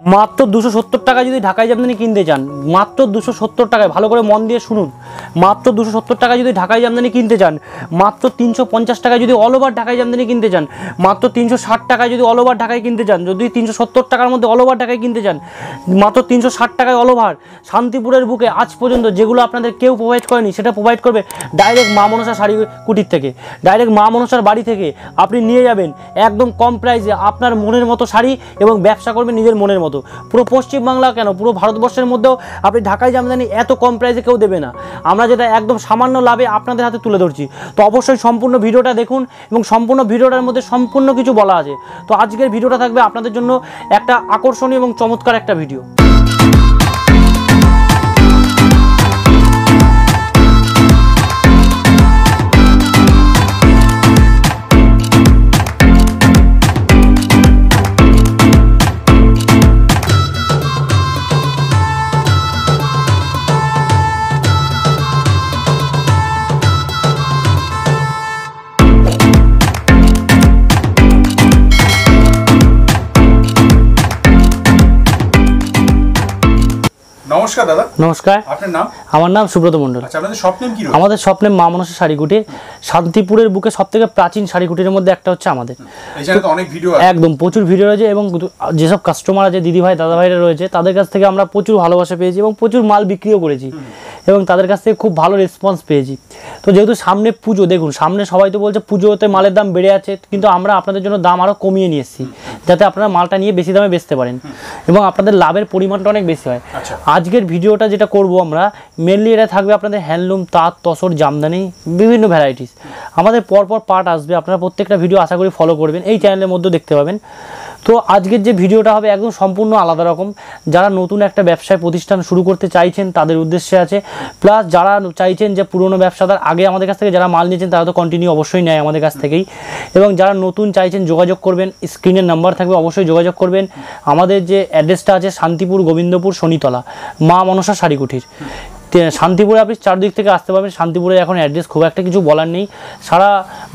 মাত্র 270 টাকায় যদি ঢাকাই জামদানি কিনতে চান, মাত্র 270 টাকায়, ভালো করে মন দিয়ে শুনুন, মাত্র 270 টাকায় যদি ঢাকাই জামদানি কিনতে চান, মাত্র 350 টাকায় যদি অল ওভার ঢাকাই জামদানি কিনতে চান, মাত্র 360 টাকায় যদি অল ওভার ঢাকায় কিনতে চান, যদি 370 টাকার মধ্যে অল ওভার ঢাকায় কিনতে চান, মাত্র 360 টাকায় অল ওভার, শান্তিপুরের বুকে আজ পর্যন্ত যেগুলো আপনাদের কেউ প্রোভাইড করেনি সেটা প্রোভাইড করবে ডাইরেক্ট মা মনসা শাড়ি কুটির থেকে, ডাইরেক্ট মা মনসার বাড়ি থেকে আপনি নিয়ে যাবেন একদম কম প্রাইসে আপনার মনের মতো শাড়ি এবং ব্যবসা করবেন নিজের মনের মতো। পুরো পশ্চিমবাংলা কেন, পুরো ভারতবর্ষের মধ্যেও আপনি ঢাকাই জামদানি এত কম প্রাইসে কেউ দেবে না, আমরা যেটা একদম সামান্য লাভে আপনাদের হাতে তুলে ধরছি। তো অবশ্যই সম্পূর্ণ ভিডিওটা দেখুন এবং সম্পূর্ণ ভিডিওটার মধ্যে সম্পূর্ণ কিছু বলা আছে। তো আজকের ভিডিওটা থাকবে আপনাদের জন্য একটা আকর্ষণীয় এবং চমৎকার একটা ভিডিও। নমস্কার দাদা। নমস্কার, আপনার নাম? আমার নাম সুব্রত মণ্ডল। আচ্ছা, আপনাদের শপ নেম কি? আমাদের শপ নেম মা মনসা শাড়ি কুটির। শান্তিপুরের বুকে সবথেকে প্রাচীন শাড়ি কুটিরের মধ্যে একটা হচ্ছে আমাদের। এখানে তো অনেক ভিডিও আছে, একদম প্রচুর ভিডিও রয়েছে এবং যেসব কাস্টমার আছে, দিদি ভাই দাদা ভাইরা রয়েছে, তাদের কাছ থেকে আমরা প্রচুর ভালোবাসা পেয়েছি এবং প্রচুর মাল বিক্রিও করেছি এবং তাদের কাছ থেকে খুব ভালো রেসপন্স পেয়েছি। তো যেহেতু সামনে পুজো, দেখুন সামনে সবাই তো বলছে পুজোতে মালের দাম বেড়ে আছে, কিন্তু আমরা আপনাদের জন্য দাম আরও কমিয়ে নিয়ে এসেছি যাতে আপনারা মালটা নিয়ে বেশি দামে বেচতে পারেন এবং আপনাদের লাভের পরিমাণটা অনেক বেশি হয়। আজকের ভিডিওটা যেটা করব আমরা মেনলি এটা থাকবে আপনাদের হ্যান্ডলুম, তাঁত, তসর, জামদানি, বিভিন্ন ভ্যারাইটিস। আমাদের পরপর পার্ট আসবে, আপনারা প্রত্যেকটা ভিডিও আশা করি ফলো করবেন, এই চ্যানেলের মধ্যে দেখতে পাবেন। তো আজকের যে ভিডিওটা হবে একদম সম্পূর্ণ আলাদা রকম। যারা নতুন একটা ব্যবসায় প্রতিষ্ঠান শুরু করতে চাইছেন তাদের উদ্দেশ্যে আছে, প্লাস যারা চাইছেন যে পুরনো ব্যবসাদার আগে আমাদের কাছ থেকে যারা মাল নিয়েছেন তারা তো কন্টিনিউ অবশ্যই নেয় আমাদের কাছ থেকেই, এবং যারা নতুন চাইছেন যোগাযোগ করবেন, স্ক্রিনের নাম্বার থাকবে, অবশ্যই যোগাযোগ করবেন। আমাদের যে অ্যাড্রেসটা আছে শান্তিপুর, গোবিন্দপুর, শনিতলা, মা মনসা শাড়ি কুটির। শান্তিপুরে আপনি চারদিক থেকে আসতে পারবেন। শান্তিপুরে এখন অ্যাড্রেস খুব একটা কিছু বলার নেই, সারা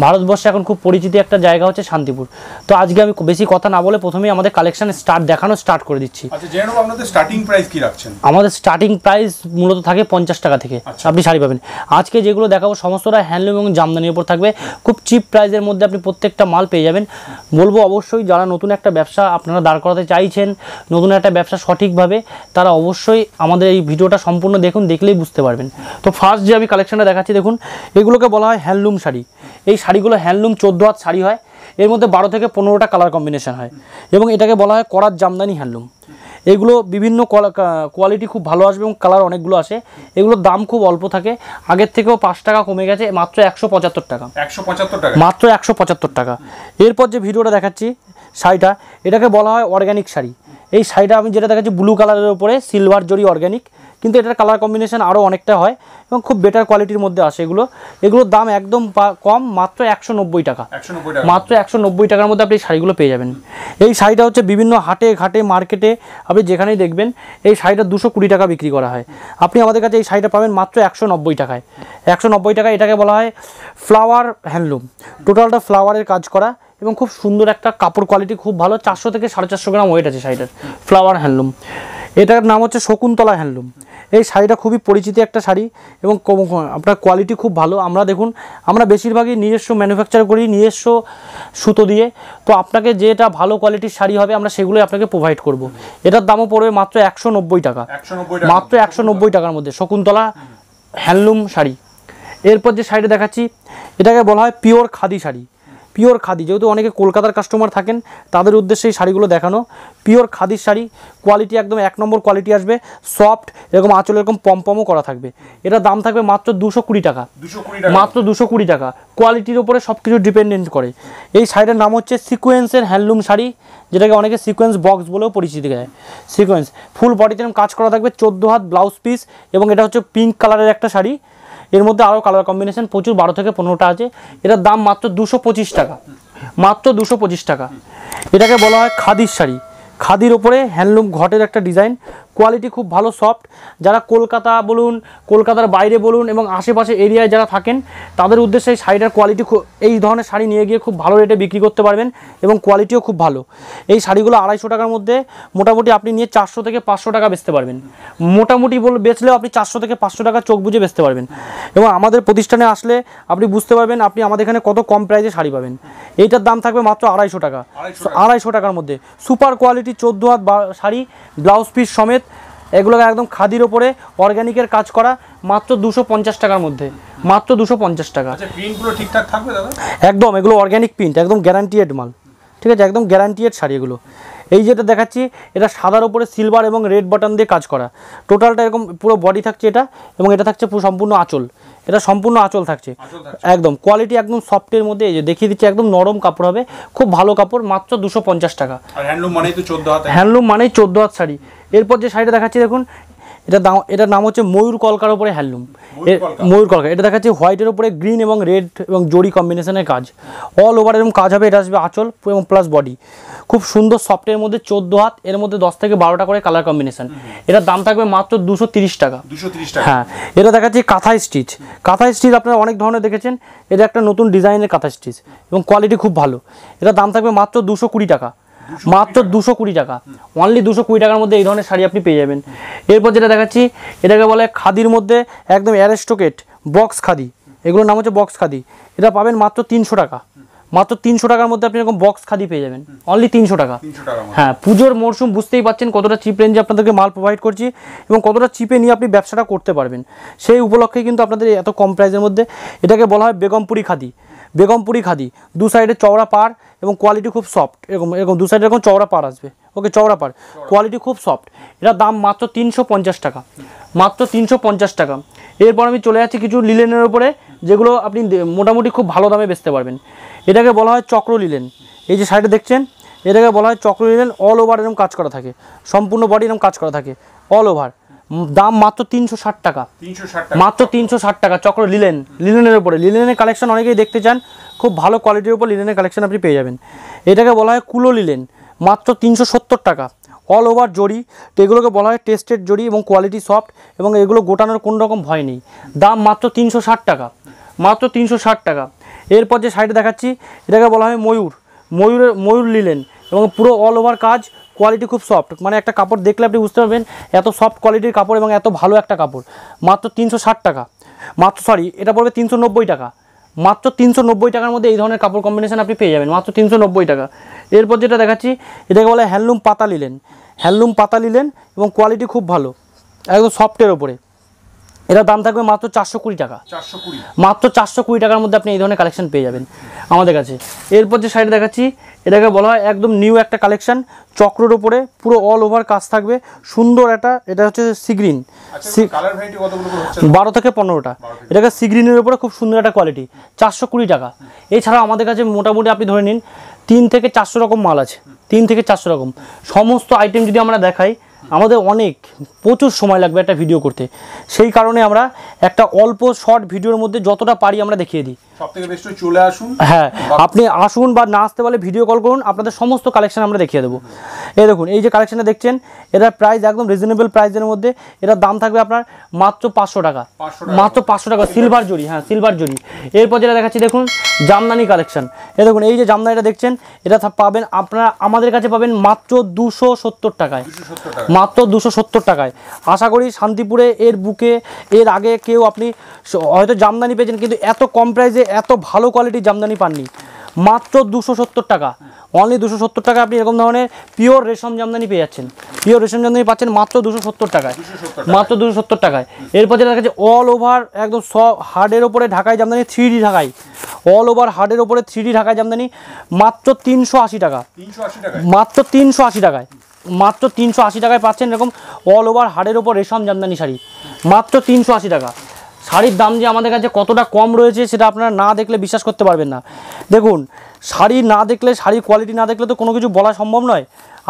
ভারতবর্ষে এখন খুব পরিচিত একটা জায়গা হচ্ছে শান্তিপুর। তো আজকে আমি বেশি কথা না বলে প্রথমেই আমাদের কালেকশন দেখানো স্টার্ট করে দিচ্ছি। আচ্ছা, জেনে নেব আপনাদের স্টার্টিং প্রাইস কি রাখছেন? আমাদের স্টার্টিং প্রাইস মূলত থাকে 50 টাকা থেকে আপনি শাড়ি পাবেন। আজকে যেগুলো দেখাবো সমস্তটা হ্যান্ডলুম এবং জামদানির উপর থাকবে, খুব চিপ প্রাইসের মধ্যে আপনি প্রত্যেকটা মাল পেয়ে যাবেন। বলবো অবশ্যই যারা নতুন একটা ব্যবসা আপনারা দাঁড় করাতে চাইছেন, নতুন একটা ব্যবসা সঠিকভাবে, তারা অবশ্যই আমাদের এই ভিডিওটা সম্পূর্ণ দেখুন, দেখলেই বুঝতে পারবেন। তো ফার্স্ট যে আমি কালেকশনটা দেখাচ্ছি দেখুন, এগুলোকে বলা হয় হ্যান্ডলুম শাড়ি। এই শাড়িগুলো হ্যান্ডলুম 14 হাত শাড়ি হয়, এর মধ্যে 12 থেকে 15টা কালার কম্বিনেশন হয় এবং এটাকে বলা হয় করাত জামদানি হ্যান্ডলুম। এগুলো বিভিন্ন কোয়ালিটি খুব ভালো আসবে এবং কালার অনেকগুলো আসে। এগুলোর দাম খুব অল্প থাকে, আগের থেকেও 5 টাকা কমে গেছে, মাত্র 175 টাকা। 175 টাকা, মাত্র 175 টাকা। এরপর যে ভিডিওটা দেখাচ্ছি শাড়িটা, এটাকে বলা হয় অর্গ্যানিক শাড়ি। এই শাড়িটা আমি যেটা দেখাচ্ছি ব্লু কালারের উপরে সিলভার জরি অর্গ্যানিক, কিন্তু এটার কালার কম্বিনেশন আরও অনেকটা হয় এবং খুব বেটার কোয়ালিটির মধ্যে আসে। এগুলোর দাম একদম কম, মাত্র 190 টাকা। মাত্র 190 টাকার মধ্যে আপনি শাড়িগুলো পেয়ে যাবেন। এই শাড়িটা হচ্ছে বিভিন্ন হাটে ঘাটে মার্কেটে আপনি যেখানেই দেখবেন এই শাড়িটা 220 টাকা বিক্রি করা হয়। আপনি আমাদের কাছে এই শাড়িটা পাবেন মাত্র 190 টাকায়। 190 টাকা। এটাকে বলা হয় ফ্লাওয়ার হ্যান্ডলুম, টোটালটা ফ্লাওয়ারের কাজ করা এবং খুব সুন্দর একটা কাপড় কোয়ালিটি খুব ভালো, 400 থেকে 450 গ্রাম ওয়েট আছে শাড়িটার। ফ্লাওয়ার হ্যান্ডলুম, এটার নাম হচ্ছে শকুন্তলা হ্যান্ডলুম। এই শাড়িটা খুবই পরিচিত একটা শাড়ি এবং আপনার কোয়ালিটি খুব ভালো। আমরা বেশিরভাগই নিজস্ব ম্যানুফ্যাকচার করি, নিজস্ব সুতো দিয়ে। তো আপনাকে যেটা ভালো কোয়ালিটির শাড়ি হবে আমরা সেগুলোই আপনাকে প্রোভাইড করব। এটার দামও পড়বে মাত্র 190 টাকা, মাত্র 190 টাকার মধ্যে শকুন্তলা হ্যান্ডলুম শাড়ি। এরপর যে শাড়িটা দেখাচ্ছি এটাকে বলা হয় পিওর খাদি শাড়ি। পিওর খাদি, যেহেতু অনেকে কলকাতার কাস্টমার থাকেন তাদের উদ্দেশ্যে এই শাড়িগুলো দেখানো। পিওর খাদির শাড়ি, কোয়ালিটি একদম 1 নম্বর কোয়ালিটি আসবে, সফট, এরকম আঁচল এরকম পমপমও করা থাকবে। এটার দাম থাকবে মাত্র 220 টাকা, মাত্র 220 টাকা। কোয়ালিটির উপরে সব কিছু ডিপেন্ডেন্ট করে। এই শাড়িটার নাম হচ্ছে সিকোয়েন্সের হ্যান্ডলুম শাড়ি, যেটাকে অনেকে সিকোয়েন্স বক্স বলেও পরিচিতি দেয়। সিকোয়েন্স ফুল বডিতে কাজ করা থাকবে, 14 হাত ব্লাউজ পিস এবং এটা হচ্ছে পিঙ্ক কালারের একটা শাড়ি। এর মধ্যে আরও কালার কম্বিনেশন প্রচুর, 12 থেকে 15টা আছে। এটার দাম মাত্র 225 টাকা, মাত্র 225 টাকা। এটাকে বলা হয় খাদির শাড়ি। খাদির ওপরে হ্যান্ডলুম ঘটের একটা ডিজাইন, কোয়ালিটি খুব ভালো সফট। যারা কলকাতা বলুন, কলকাতার বাইরে বলুন এবং আশেপাশে এরিয়ায় যারা থাকেন তাদের উদ্দেশ্যে এই শাড়িটার কোয়ালিটি এই ধরনের শাড়ি নিয়ে গিয়ে খুব ভালো রেটে বিক্রি করতে পারবেন এবং কোয়ালিটিও খুব ভালো। এই শাড়িগুলো 250 টাকার মধ্যে মোটামুটি আপনি নিয়ে 400 থেকে 500 টাকা বেচতে পারবেন। মোটামুটি বেচলেও আপনি 400 থেকে 500 টাকা চোখ বুঝে বেচতে পারবেন। এবং আমাদের প্রতিষ্ঠানে আসলে আপনি বুঝতে পারবেন আপনি আমাদের এখানে কত কম প্রাইসে শাড়ি পাবেন। এইটার দাম থাকবে মাত্র 250 টাকা, 250 টাকার মধ্যে সুপার কোয়ালিটি 14 হাত শাড়ি, ব্লাউজ পিস সমেত। এগুলোকে একদম খাদির ওপরে অর্গানিকের কাজ করা, মাত্র 250 টাকার মধ্যে, মাত্র 250 টাকা। আচ্ছা, প্রিন্টগুলো ঠিকঠাক থাকবে দাদা? একদম, এগুলো অর্গানিক প্রিন্ট, একদম গ্যারান্টিড মাল, ঠিক আছে, একদম গ্যারান্টিড শাড়ি এগুলো। এই যেটা দেখাচ্ছি এটা সাদার উপরে সিলভার এবং রেড বাটন দিয়ে কাজ করা, টোটালটা এরকম পুরো বডি থাকছে এটা, এবং এটা থাকছে পুরো সম্পূর্ণ আঁচল, এটা সম্পূর্ণ আঁচল থাকছে একদম। কোয়ালিটি একদম সফটের মধ্যে, এই যে দেখিয়ে দিচ্ছি একদম নরম কাপড় হবে, খুব ভালো কাপড়, মাত্র 250 টাকা। আর হ্যান্ডলুম মানেই তো 14 হাত, হ্যান্ডলুম মানেই 14 হাত শাড়ি। এরপর যে শাড়িটা দেখাচ্ছি দেখুন, এটার নাম হচ্ছে ময়ূর কলকার উপরে হ্যান্ডলুম, ময়ূর কলকা। এটা দেখাচ্ছি হোয়াইটের উপরে গ্রিন এবং রেড এবং জরি কম্বিনেশনের কাজ, অল ওভার এরকম কাজ হবে। এটা আসবে আঁচল এবং প্লাস বডি, খুব সুন্দর সফটের মধ্যে 14 হাত, এর মধ্যে 10 থেকে 12টা করে কালার কম্বিনেশন। এটার দাম থাকবে মাত্র 230 টাকা। 230 টাকা। হ্যাঁ, এটা দেখাচ্ছি কাঁথা স্টিচ। কাঁথা স্টিচ আপনারা অনেক ধরনের দেখেছেন, এটা একটা নতুন ডিজাইনের কাঁথা স্টিচ এবং কোয়ালিটি খুব ভালো। এটার দাম থাকবে মাত্র 220 টাকা, মাত্র 220 টাকা, অনলি 220 টাকার মধ্যে এই ধরনের শাড়ি আপনি পেয়ে যাবেন। এরপর যেটা দেখাচ্ছি এটাকে বলে খাদির মধ্যে একদম অ্যারিস্টোক্রেট বক্স খাদি, এগুলোর নাম হচ্ছে বক্স খাদি। এটা পাবেন মাত্র 300 টাকা, মাত্র 300 টাকার মধ্যে আপনি এরকম বক্স খাদি পেয়ে যাবেন, অনলি 300 টাকা। হ্যাঁ, পুজোর মরশুম বুঝতেই পাচ্ছেন কতটা চিপ রেঞ্জে আপনাদেরকে মাল প্রোভাইড করছি এবং কতটা চিপে নিয়ে আপনি ব্যবসাটা করতে পারবেন, সেই উপলক্ষে কিন্তু আপনাদের এত কম প্রাইসের মধ্যে। এটাকে বলা হয় বেগমপুরি খাদি, বেগমপুরি খাদি। দু সাইডে চওড়া পাড় এবং কোয়ালিটি খুব সফট, এরকম এরকম দু সাইডে এরকম চওড়া পাড় আসবে, ওকে, চওড়া পাড়, কোয়ালিটি খুব সফট। এটার দাম মাত্র 350 টাকা, মাত্র 350 টাকা। এরপর আমি চলে যাচ্ছি কিছু লিলেনের উপরে, যেগুলো আপনি মোটামুটি খুব ভালো দামে বেচতে পারবেন। এটাকে বলা হয় চক্র লিলেন। এই যে শাড়িটা দেখছেন এটাকে বলা হয় চক্র লিলেন, অল ওভার এরকম কাজ করা থাকে, সম্পূর্ণ বডি এরকম কাজ করা থাকে অল ওভার। দাম মাত্র 360 টাকা, মাত্র 360 টাকা চক্র লিলেন, লিলেনের উপরে। লিলেনের কালেকশন অনেকেই দেখতে চান, খুব ভালো কোয়ালিটির উপর লিলেনের কালেকশন আপনি পেয়ে যাবেন। এটাকে বলা হয় কুলো লিলেন, মাত্র 370 টাকা, অল ওভার জরি। তো এগুলোকে বলা হয় টেস্টেড জরি এবং কোয়ালিটি সফট, এবং এগুলো গোটানোর কোনো রকম ভয় নেই। দাম মাত্র 360 টাকা, মাত্র 360 টাকা। এরপর যে শাড়িটা দেখাচ্ছি এটাকে বলা হয় ময়ূর, ময়ূর লিলেন, এবং পুরো অল ওভার কাজ, কোয়ালিটি খুব সফট। মানে একটা কাপড় দেখলে আপনি বুঝতে পারবেন এত সফট কোয়ালিটির কাপড় এবং এত ভালো একটা কাপড়। মাত্র 360 টাকা, মাত্র এটা পড়বে 390 টাকা, মাত্র 390 টাকার মধ্যে এই ধরনের কাপড় কম্বিনেশন আপনি পেয়ে যাবেন, মাত্র 390 টাকা। এরপর যেটা দেখাচ্ছি এটাকে বলে হ্যান্ডলুম পাতা লিলেন, হ্যান্ডলুম পাতা লিলেন এবং কোয়ালিটি খুব ভালো, একদম সফটের ওপরে। এটার দাম থাকবে মাত্র 420 টাকা, মাত্র 420 টাকার মধ্যে আপনি এই ধরনের কালেকশন পেয়ে যাবেন আমাদের কাছে। এরপর যে শাড়ি দেখাচ্ছি এটাকে বলা হয় একদম নিউ একটা কালেকশন, চক্রের ওপরে পুরো অল ওভার কাজ থাকবে, সুন্দর একটা। এটা হচ্ছে সিগ্রিন, 12 থেকে 15টা। এটাকে সিগ্রিনের উপরে খুব সুন্দর একটা কোয়ালিটি, 420 টাকা। এছাড়াও আমাদের কাছে মোটামুটি আপনি ধরে নিন 3 থেকে 400 রকম মাল আছে, 3 থেকে 400 রকম সমস্ত আইটেম যদি আমরা দেখাই আমাদের প্রচুর সময় লাগবে একটা ভিডিও করতে। সেই কারণে আমরা একটা অল্প শর্ট ভিডিওর মধ্যে যতটা পারি আমরা দেখিয়ে দিই। সবথেকে বেস্ট চলে আসুন, হ্যাঁ, আপনি আসুন বা না আসতে পারলে ভিডিও কল করুন, আপনাদের সমস্ত কালেকশন আমরা দেখিয়ে দেবো। এই দেখুন এই যে কালেকশনটা দেখছেন এটার প্রাইস একদম রিজনেবল প্রাইসের মধ্যে। এটার দাম থাকবে আপনার মাত্র 500 টাকা, মাত্র 500 টাকা, সিলভার জরি। হ্যাঁ, সিলভার জরি। এরপর যেটা দেখাচ্ছি দেখুন জামদানি কালেকশন। এই দেখুন এই যে জামদানিটা দেখছেন এটা পাবেন আপনারা আমাদের কাছে পাবেন মাত্র 270 টাকায়, মাত্র 270 টাকায়। আশা করি শান্তিপুরে এর বুকে এর আগে কেউ আপনি হয়তো জামদানি পেয়েছেন, কিন্তু এত কম প্রাইসে এত ভালো কোয়ালিটির জামদানি পাননি। মাত্র 270 টাকা, অনলি 270 টাকা আপনি এরকম ধরনের পিওর রেশম জামদানি পেয়ে যাচ্ছেন, পিওর রেশম জামদানি পাচ্ছেন মাত্র 270 টাকায়, মাত্র 270 টাকায়। এরপর যেটা দেখা যাচ্ছে অল ওভার একদম হার্ডের ওপরে ঢাকায় জামদানি, 3D ঢাকায়, অল ওভার হার্ডের ওপরে 3D ঢাকায় জামদানি, মাত্র 380 টাকা, মাত্র 380 টাকায়, মাত্র 380 টাকায় পাচ্ছেন এরকম অল ওভার হার্ডের ওপর রেশম জামদানি শাড়ি, মাত্র 380 টাকা। শাড়ির দাম যে আমাদের কাছে কতটা কম রয়েছে সেটা আপনারা না দেখলে বিশ্বাস করতে পারবেন না। দেখুন শাড়ি না দেখলে, শাড়ির কোয়ালিটি না দেখলে তো কোনো কিছু বলা সম্ভব নয়।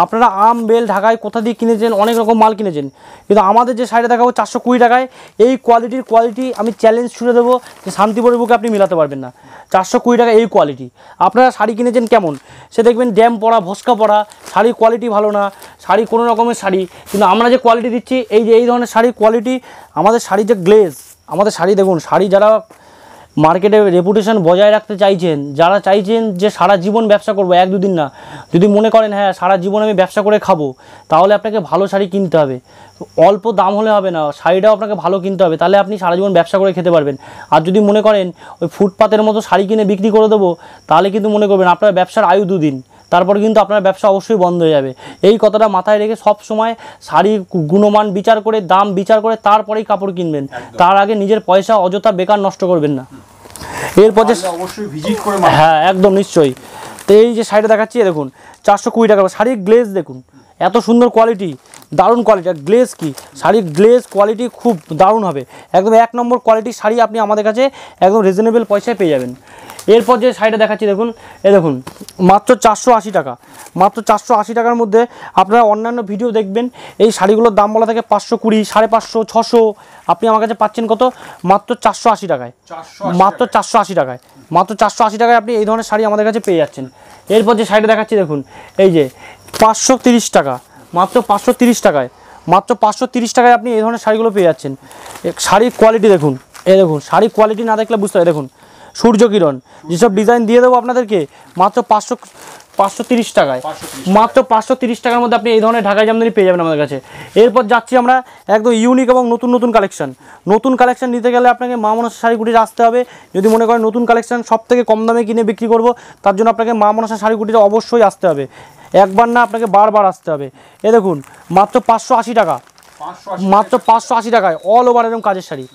আপনারা আম বেল ঢাকায় কোথা দিয়ে কিনেছেন, অনেক রকম মাল কিনেছেন, কিন্তু আমাদের যে শাড়িটা দেখাবো 420 টাকায়, এই কোয়ালিটি আমি চ্যালেঞ্জ ছুড়ে দেবো যে শান্তিপুরের বুকে আপনি মিলাতে পারবেন না। 420 টাকা এই কোয়ালিটি। আপনারা শাড়ি কিনেছেন কেমন, সে দেখবেন ড্যাম পরা ভস্কা পরা শাড়ির কোয়ালিটি ভালো না, শাড়ি কোনো রকমের শাড়ি, কিন্তু আমরা যে কোয়ালিটি দিচ্ছি এই যে এই ধরনের শাড়ির কোয়ালিটি, আমাদের শাড়ি যে গ্লেজ, আমাদের শাড়ি দেখুন, শাড়ি যারা মার্কেটে রেপুটেশন বজায় রাখতে চাইছেন, যারা চাইছেন যে সারা জীবন ব্যবসা করবো, 1-2 দিন না, যদি মনে করেন হ্যাঁ সারা জীবন আমি ব্যবসা করে খাবো, তাহলে আপনাকে ভালো শাড়ি কিনতে হবে। অল্প দাম হলে হবে না, শাড়িটাও আপনাকে ভালো কিনতে হবে, তাহলে আপনি সারা জীবন ব্যবসা করে খেতে পারবেন। আর যদি মনে করেন ওই ফুটপাতের মতো শাড়ি কিনে বিক্রি করে দেবো, তাহলে কিন্তু মনে করবেন আপনার ব্যবসার আয়ু 2 দিন, তারপরে কিন্তু আপনার ব্যবসা অবশ্যই বন্ধ হয়ে যাবে। এই কথাটা মাথায় রেখে সব সময় শাড়ির গুণমান বিচার করে, দাম বিচার করে তারপরেই কাপড় কিনবেন, তার আগে নিজের পয়সা অযথা বেকার নষ্ট করবেন না। এরপর যে অবশ্যই ভিজিট করে, হ্যাঁ একদম নিশ্চয়ই। তো এই যে শাড়িটা দেখাচ্ছি দেখুন 420 টাকা, শাড়ির গ্লেজ দেখুন এত সুন্দর কোয়ালিটি, দারুণ কোয়ালিটি। আর গ্লেজ কি, শাড়ির গ্লেজ কোয়ালিটি খুব দারুণ হবে, একদম 1 নম্বর কোয়ালিটির শাড়ি আপনি আমাদের কাছে একদম রিজনেবল পয়সায় পেয়ে যাবেন। এরপর যে শাড়িটা দেখাচ্ছি দেখুন, এই দেখুন মাত্র 480 টাকা, মাত্র 480 টাকার মধ্যে আপনারা অন্যান্য ভিডিও দেখবেন এই শাড়িগুলোর দাম বলা থাকে 520, 550, 600, আপনি আমার কাছে পাচ্ছেন কত, মাত্র 480 টাকায়, মাত্র 480 টাকায়, মাত্র 480 টাকায় আপনি এই ধরনের শাড়ি আমাদের কাছে পেয়ে যাচ্ছেন। এরপর যে শাড়িটা দেখাচ্ছি দেখুন, এই যে 530 টাকা, মাত্র 530 টাকায়, মাত্র 530 টাকায় আপনি এই ধরনের শাড়িগুলো পেয়ে যাচ্ছেন। শাড়ির কোয়ালিটি দেখুন, এই দেখুন শাড়ির কোয়ালিটি না দেখলে বুঝতে হবে, দেখুন সূর্যকিরণ যেসব ডিজাইন দিয়ে দেবো আপনাদেরকে মাত্র 530 টাকায়, মাত্র 530 টাকার মধ্যে আপনি এই ধরনের ঢাকাই জামদানি পেয়ে যাবেন আমাদের কাছে। এরপর যাচ্ছি আমরা একদম ইউনিক এবং নতুন কালেকশন। নতুন কালেকশন নিতে গেলে আপনাকে মা মনসা শাড়িগুটিতে আসতে হবে। যদি মনে করেন নতুন কালেকশন সব থেকে কম দামে কিনে বিক্রি করব, তার জন্য আপনাকে মা মনসা শাড়িগুটিতে অবশ্যই আসতে হবে, একবার না আপনাকে বারবার আসতে হবে। এ দেখুন মাত্র 580 টাকা, মাত্র 580 টাকায় অল ওভার এরকম কাজের শাড়ি,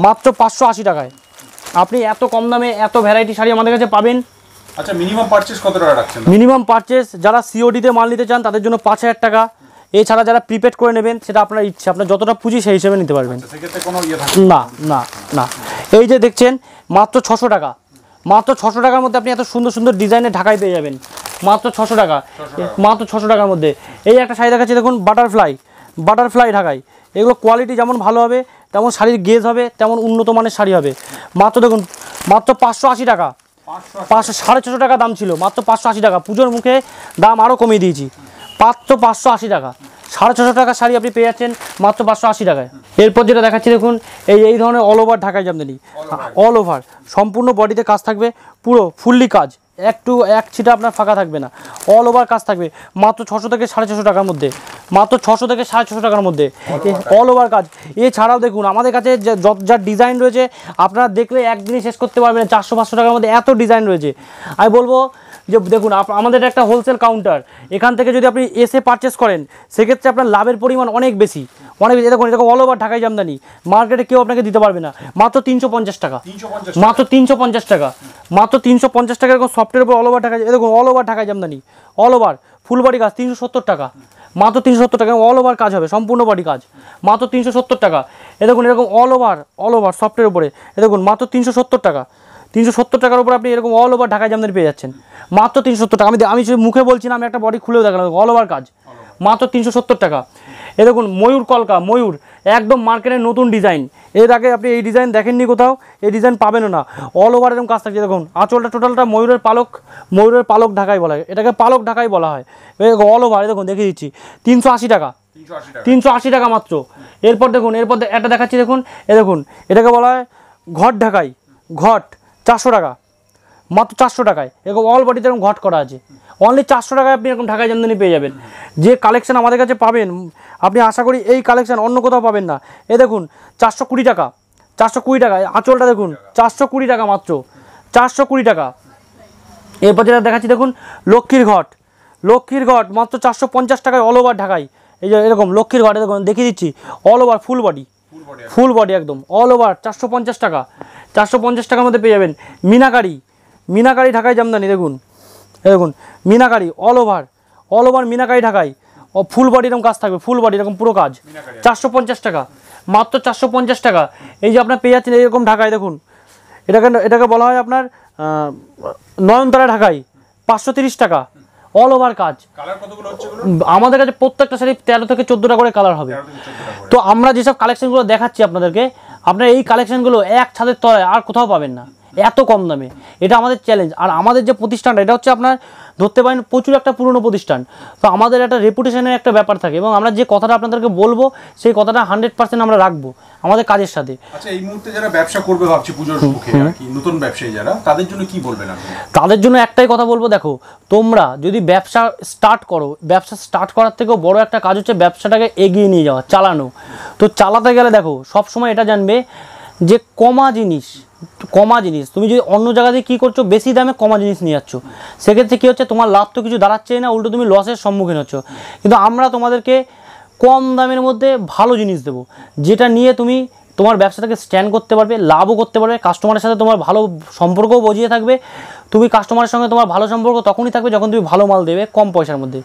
মাত্র 580 টাকায় আপনি এত কম দামে এত ভ্যারাইটি শাড়ি আমাদের কাছে পাবেন। আচ্ছা, মিনিমাম পারচেজ কত টাকা রাখছেন? মিনিমাম পারচেজ যারা সিওডিতে মাল নিতে চান তাদের জন্য 5000 টাকা, এছাড়া যারা প্রিপেড করে নেবেন সেটা আপনার ইচ্ছে, আপনার যতটা পুঁজি সেই হিসেবে নিতে পারবেন। সেক্ষেত্রে কোনো ইয়ে থাকে না না না। এই যে দেখছেন মাত্র 600 টাকা, মাত্র 600 টাকার মধ্যে আপনি এত সুন্দর সুন্দর ডিজাইনের ঢাকায় পেয়ে যাবেন, মাত্র 600 টাকা, মাত্র 600 টাকার মধ্যে। এই একটা শাড়ি দেখাচ্ছি দেখুন, বাটারফ্লাই ঢাকায়, এগুলো কোয়ালিটি যেমন ভালো হবে তেমন শাড়ির গেজ হবে, তেমন উন্নত মানের শাড়ি হবে। মাত্র দেখুন মাত্র 580 টাকা, 550 টাকা দাম ছিল, মাত্র 580 টাকা। পুজোর মুখে দাম আরও কমিয়ে দিয়েছি, মাত্র 580 টাকা, 650 টাকার শাড়ি আপনি পেয়ে যাচ্ছেন মাত্র 580 টাকায়। এরপর যেটা দেখাচ্ছি দেখুন, এই ধরনের অল ওভার ঢাকাই জামদানি, অল ওভার সম্পূর্ণ বডিতে কাজ থাকবে, পুরো ফুললি কাজ, এক ছিটা আপনার ফাঁকা থাকবে না, অল ওভার কাজ থাকবে, মাত্র 600 থেকে 650 টাকার মধ্যে, মাত্র 600 থেকে 650 টাকার মধ্যে অল ওভার কাজ। এছাড়াও দেখুন আমাদের কাছে যা ডিজাইন রয়েছে আপনারা দেখলে একদিনই শেষ করতে পারবেন না, 400-500 টাকার মধ্যে এত ডিজাইন রয়েছে। আমি বলবো যে দেখুন আমাদের একটা হোলসেল কাউন্টার, এখান থেকে যদি আপনি এসে পারচেস করেন সেক্ষেত্রে আপনার লাভের পরিমাণ অনেক বেশি, অনেক বেশি। দেখুন এরকম অল ওভার ঢাকাই জামদানি মার্কেটে কেউ আপনাকে দিতে পারবে না, মাত্র 350 টাকা, মাত্র 350 টাকা, মাত্র 350 টাকা। এরকম সফটের উপর অল ওভার ঢাকাই, দেখুন অল ওভার ঢাকাই Jamdani, all over full body কাজ 370 টাকা, মাত্র 370 টাকা, অল ওভার কাজ হবে, সম্পূর্ণ বডি কাজ, মাত্র 370 টাকা। এ দেখুন এরকম অল ওভার সফটের উপরে, এ দেখুন মাত্র 370 টাকা, 370 টাকার উপর আপনি এরকম অল ওভার ঢাকাই জামদানি পেয়ে যাচ্ছেন, মাত্র 370 টাকা। আমি মুখে বলছি না, আমি একটা বডি খুলেও দেখালাম, অল ওভার কাজ মাত্র 370 টাকা। এ দেখুন ময়ূর কলকা, ময়ূর একদম মার্কেটের নতুন ডিজাইন, এর আগে আপনি এই ডিজাইন দেখেননি কোথাও, এই ডিজাইন পাবেনও না, অল ওভার এরকম কাজ থাকছে। দেখুন আঁচলটা টোটালটা ময়ূরের পালক ঢাকাই বলা হয়, এটাকে পালক ঢাকাই বলা হয়, অল ওভার। দেখুন দেখিয়ে দিচ্ছি 380 টাকা, 380 টাকা মাত্র। এরপর দেখুন একটা দেখাচ্ছি দেখুন, দেখুন এটাকে বলা হয় ঘট ঢাকাই, ঘট 400 টাকা, মাত্র 400 টাকায় এরকম অল বডিতে এরকম ঘট করা আছে, অনলি 400 টাকায় আপনি এরকম ঢাকাই জামদানি পেয়ে যাবেন। যে কালেকশন আমাদের কাছে পাবেন আপনি আশা করি এই কালেকশন অন্য কোথাও পাবেন না। এ দেখুন 420 টাকা, 420 টাকা, আঁচলটা দেখুন 420 টাকা, মাত্র 420 টাকা। এরপর যেটা দেখাচ্ছি দেখুন লক্ষ্মীর ঘট মাত্র 450 টাকায় অল ওভার ঢাকাই। এই যে এরকম লক্ষ্মীর ঘট দেখুন দেখিয়ে দিচ্ছি, অল ওভার ফুল বডি একদম অল ওভার 450 টাকা, 450 টাকার মধ্যে পেয়ে যাবেন। মিনাকারি ঢাকাই জামদানি, দেখুন মিনাকারি অল ওভার মিনাকারি ঢাকাই, ফুল বডি এরকম কাজ থাকবে, ফুল বডি এরকম পুরো কাজ, 450 টাকা, মাত্র 450 টাকা। এই যে আপনার পেয়ে যাচ্ছেন এরকম ঢাকাই, দেখুন এটাকে বলা হয় আপনার নয়নতারা ঢাকাই, 530 টাকা, অল ওভার কাজ। কালার কতগুলো হচ্ছে এগুলো? আমাদের কাছে প্রত্যেকটা শাড়ি 13 থেকে 14টা করে কালার হবে। 13 থেকে 14টা করে। তো আমরা যেসব কালেকশনগুলো দেখাচ্ছি আপনাদেরকে, আপনারা এই কালেকশনগুলো এক ছাদের তলায় আর কোথাও পাবেন না, এত কম দামে। এটা আমাদের চ্যালেঞ্জ। আর আমাদের যে প্রতিষ্ঠানটা, এটা হচ্ছে আপনার ধরতে পারেন প্রচুর একটা পুরনো প্রতিষ্ঠান। তো আমাদের একটা রেপুটেশনের একটা ব্যাপার থাকে, এবং আমরা যে কথাটা আপনাদেরকে বলবো সেই কথাটা 100% আমরা রাখবো আমাদের কাজের সাথে। আচ্ছা, এই মুহূর্তে যারা ব্যবসা করবে ভাবছে পুজোর মুখে আর কি, নতুন ব্যবসায়ী যারা, তাদের জন্য কি বলবেন আপনি? তাদের জন্য একটাই কথা বলবো, দেখো তোমরা যদি ব্যবসা স্টার্ট করো, ব্যবসা স্টার্ট করার থেকেও বড় একটা কাজ হচ্ছে ব্যবসাটাকে এগিয়ে নিয়ে যাওয়া, চালানো। তো চালাতে গেলে দেখো সবসময় এটা জানবে যে কমা জিনিস তুমি যদি অন্য জায়গা দিয়ে কী করছো, বেশি দামে কমা জিনিস নিয়ে যাচ্ছ, সেক্ষেত্রে কী হচ্ছে, তোমার লাভ তো কিছু দাঁড়াচ্ছেই না, উল্টো তুমি লসের সম্মুখীন হচ্ছ। কিন্তু আমরা তোমাদেরকে কম দামের মধ্যে ভালো জিনিস দেবো, যেটা নিয়ে তুমি তোমার ব্যবসাটাকে স্ট্যান্ড করতে পারবে, লাভও করতে পারবে, কাস্টমারের সাথে তোমার ভালো সম্পর্কও বজিয়ে থাকবে। তুমি কাস্টমারের সঙ্গে তোমার ভালো সম্পর্ক তখনই থাকবে যখন তুমি ভালো মাল দেবে কম পয়সার মধ্যে।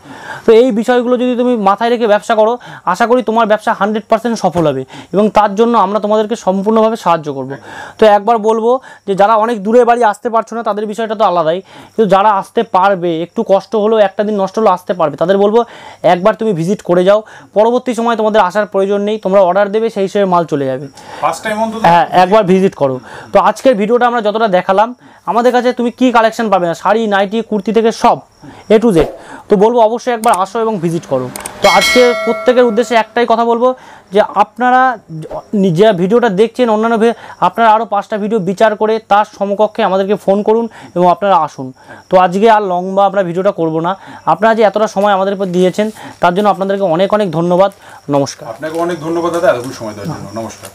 তো এই বিষয়গুলো যদি তুমি মাথায় রেখে ব্যবসা করো, আশা করি তোমার ব্যবসা 100% সফল হবে, এবং তার জন্য আমরা তোমাদেরকে সম্পূর্ণভাবে সাহায্য করব। তো একবার বলবো যে যারা অনেক দূরে বাড়ি আসতে পারছো না, তাদের বিষয়টা তো আলাদাই, কিন্তু যারা আসতে পারবে, একটু কষ্ট হলেও, একটা দিন নষ্ট হলেও আসতে পারবে, তাদের বলবো একবার তুমি ভিজিট করে যাও। পরবর্তী সময় তোমাদের আসার প্রয়োজন নেই, তোমরা অর্ডার দেবে, সেই হিসেবে মাল চলে যাবে। ফার্স্ট টাইম অন্তত হ্যাঁ, একবার ভিজিট করো। তো আজকের ভিডিওটা আমরা যতটা দেখালাম, আমাদের কাছে তুমি কি কালেকশন পাবে না, শাড়ি, নাইটি, কুর্তি থেকে সব A to Z। তো বলবো অবশ্যই একবার আসো এবং ভিজিট করো। তো আজকে প্রত্যেকের উদ্দেশ্যে একটাই কথা বলবো যে আপনারা যে ভিডিওটা দেখছেন, অন্যান্য আপনারা আরও 5টা ভিডিও বিচার করে তার সমকক্ষে আমাদেরকে ফোন করুন এবং আপনারা আসুন। তো আজকে আর লম্বা আমরা ভিডিওটা করব না। আপনারা যে এতটা সময় আমাদের উপর দিয়েছেন তার জন্য আপনাদেরকে অনেক অনেক ধন্যবাদ। নমস্কার। আপনাকে অনেক ধন্যবাদ দাদা, এতক্ষণ সময় দেওয়ার জন্য। নমস্কার।